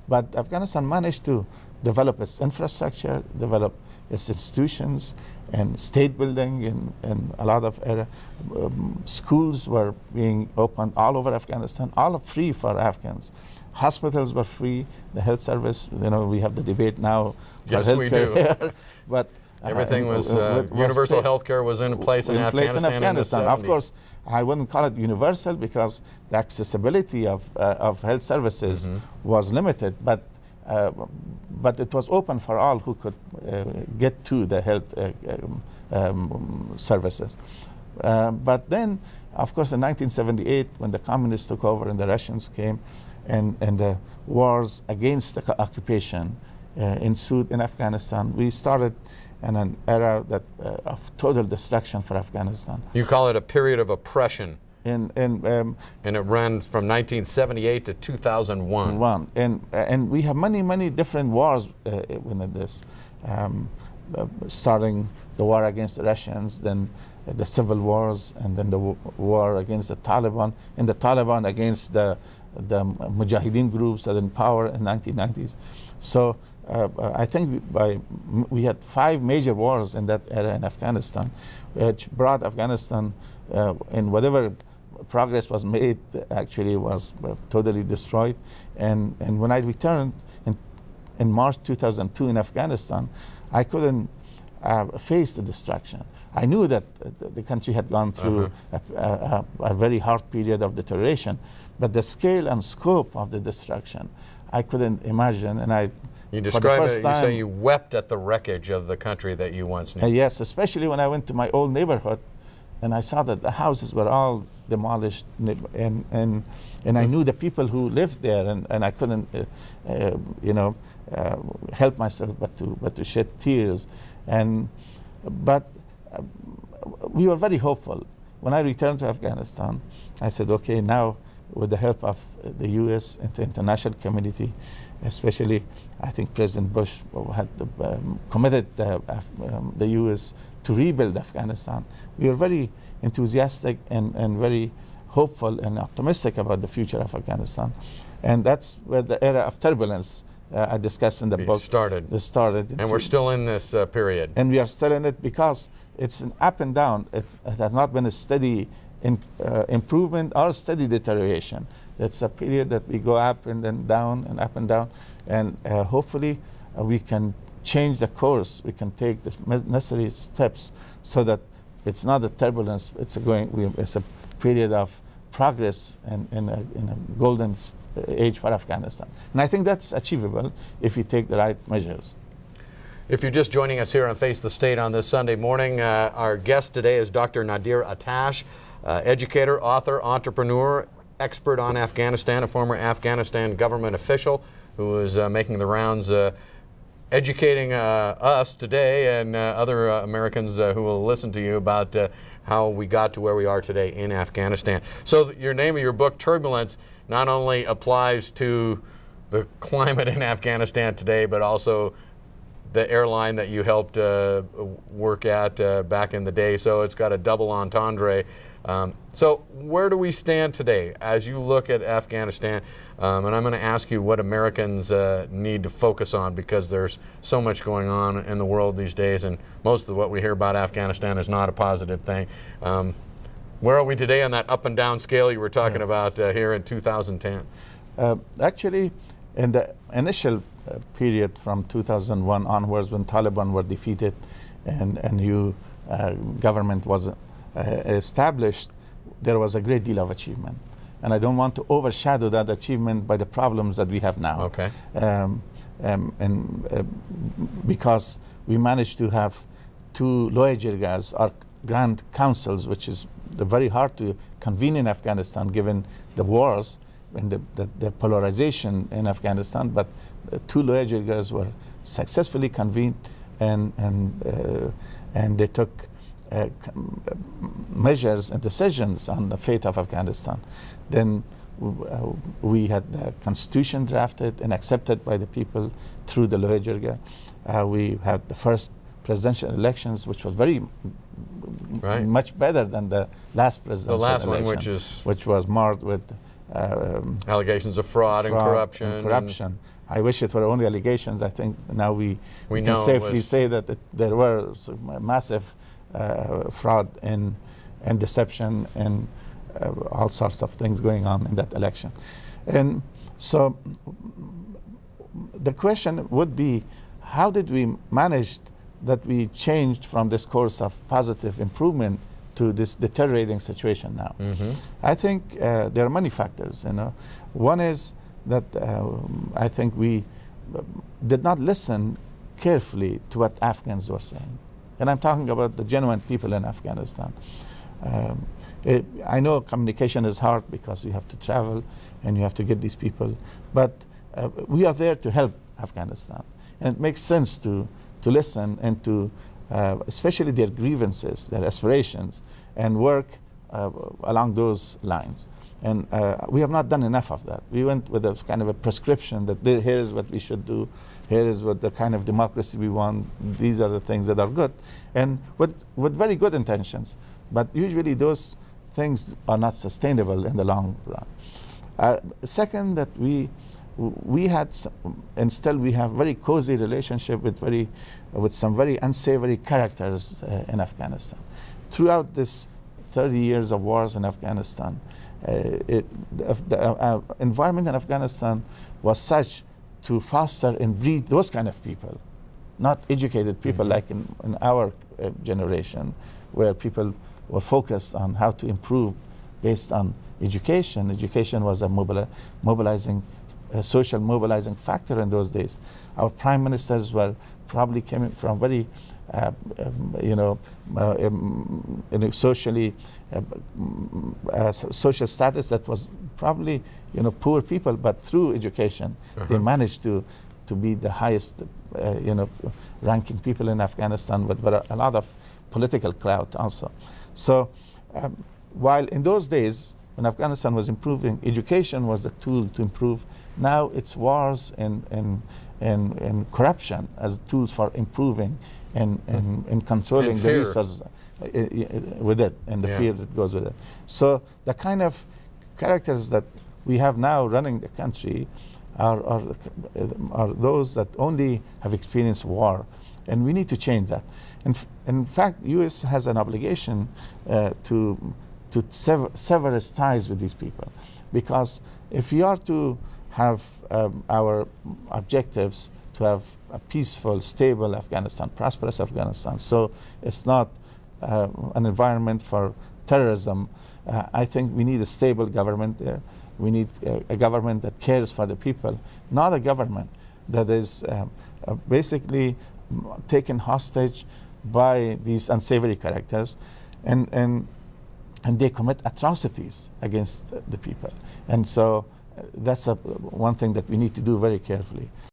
But Afghanistan managed to develop its infrastructure, develop its institutions, and state building, and a lot of schools were being opened all over Afghanistan, all free for Afghans. Hospitals were free, the health service, we have the debate now. Yes, we do. But everything was universal health care was in place in Afghanistan. Of course, I wouldn't call it universal because the accessibility of health services was limited, but it was open for all who could get to the health services. But then, of course, in 1978, when the communists took over and the Russians came, and the wars against the occupation ensued in Afghanistan, we started in an era of total destruction for Afghanistan. You call it a period of oppression. And it ran from 1978 to 2001. And we have many different wars within this, starting the war against the Russians, then the civil wars, and then the war against the Taliban, and the Taliban against the Mujahideen groups that in power in the 1990s. So I think we had 5 major wars in that era in Afghanistan, which brought Afghanistan, in whatever progress was made, actually was totally destroyed. And when I returned in March 2002 in Afghanistan, I couldn't face the destruction. I knew that the country had gone through a very hard period of deterioration, but the scale and scope of the destruction, I couldn't imagine. And you describe it, you say you wept at the wreckage of the country that you once knew. Yes, especially when I went to my old neighborhood and I saw that the houses were all demolished, and I knew the people who lived there, and I couldn't help myself but to shed tears. But we were very hopeful. When I returned to Afghanistan, I said, okay, now with the help of the U.S. and the international community, especially I think President Bush had committed the U.S. to rebuild Afghanistan. We were very enthusiastic and very hopeful and optimistic about the future of Afghanistan. And that's where the era of turbulence I discussed in the book started. And we're still in this period. And we are still in it because it's an up and down. It has not been a steady improvement or steady deterioration. It's a period that we go up and then down and up and down. And hopefully we can change the course. We can take the necessary steps so that it's not a turbulence. It's a period of progress and in a golden age for Afghanistan. And I think that's achievable if we take the right measures. If you're just joining us here on Face the State on this Sunday morning, our guest today is Dr. Nadir Atash, educator, author, entrepreneur, expert on Afghanistan, a former Afghanistan government official who is making the rounds educating us today and other Americans who will listen to you about how we got to where we are today in Afghanistan. So your name of your book, Turbulence, not only applies to the climate in Afghanistan today, but also the airline that you helped work at back in the day. So it's got a double entendre. So where do we stand today as you look at Afghanistan? And I'm going to ask you what Americans need to focus on, because there's so much going on in the world these days, and most of what we hear about Afghanistan is not a positive thing. Where are we today on that up and down scale you were talking about here in 2010? Actually, in the initial period from 2001 onwards, when Taliban were defeated and new government was established, there was a great deal of achievement. And I don't want to overshadow that achievement by the problems that we have now. Okay. Because we managed to have 2 loya jirgas, or grand councils, which is very hard to convene in Afghanistan given the wars and the polarization in Afghanistan. But 2 loya jirgas were successfully convened, and they took measures and decisions on the fate of Afghanistan. Then we had the constitution drafted and accepted by the people through the loya jirga. We had the first presidential elections, which was very much better than the last presidential election. The last one, which was marred with allegations of fraud and corruption. I wish it were only allegations. I think now we know can safely was say that there were some massive fraud and deception and all sorts of things going on in that election. And so the question would be, how did we manage that we changed from this course of positive improvement to this deteriorating situation now? I think there are many factors. One is that I think we did not listen carefully to what Afghans were saying. And I'm talking about the genuine people in Afghanistan. I know communication is hard because you have to travel and you have to get these people, but we are there to help Afghanistan. And it makes sense to listen and to, especially their grievances, their aspirations, and work along those lines. And we have not done enough of that. We went with a kind of a prescription that here is what we should do, here is what the kind of democracy we want, these are the things that are good, and with very good intentions. But usually those things are not sustainable in the long run. Second, that we had, and still we have very cozy relationship with some very unsavory characters in Afghanistan. Throughout this 30 years of wars in Afghanistan, the environment in Afghanistan was such to foster and breed those kind of people, not educated people like in our generation, where people were focused on how to improve based on education. Education was a social mobilizing factor in those days. Our prime ministers were probably coming from very socially social status that was probably poor people, but through education they managed to be the highest ranking people in Afghanistan with a lot of political clout also. So while in those days when Afghanistan was improving, education was the tool to improve. Now it's wars and corruption as tools for improving and controlling the resources with it, and the fear that goes with it. So the kind of characters that we have now running the country are those that only have experienced war, and we need to change that. In fact, U.S. has an obligation to sever its ties with these people, because if we are to have our objectives to have a peaceful, stable Afghanistan, prosperous Afghanistan, so it's not an environment for terrorism, I think we need a stable government there. We need a government that cares for the people, not a government that is basically taken hostage by these unsavory characters, and they commit atrocities against the people. And so that's one thing that we need to do very carefully.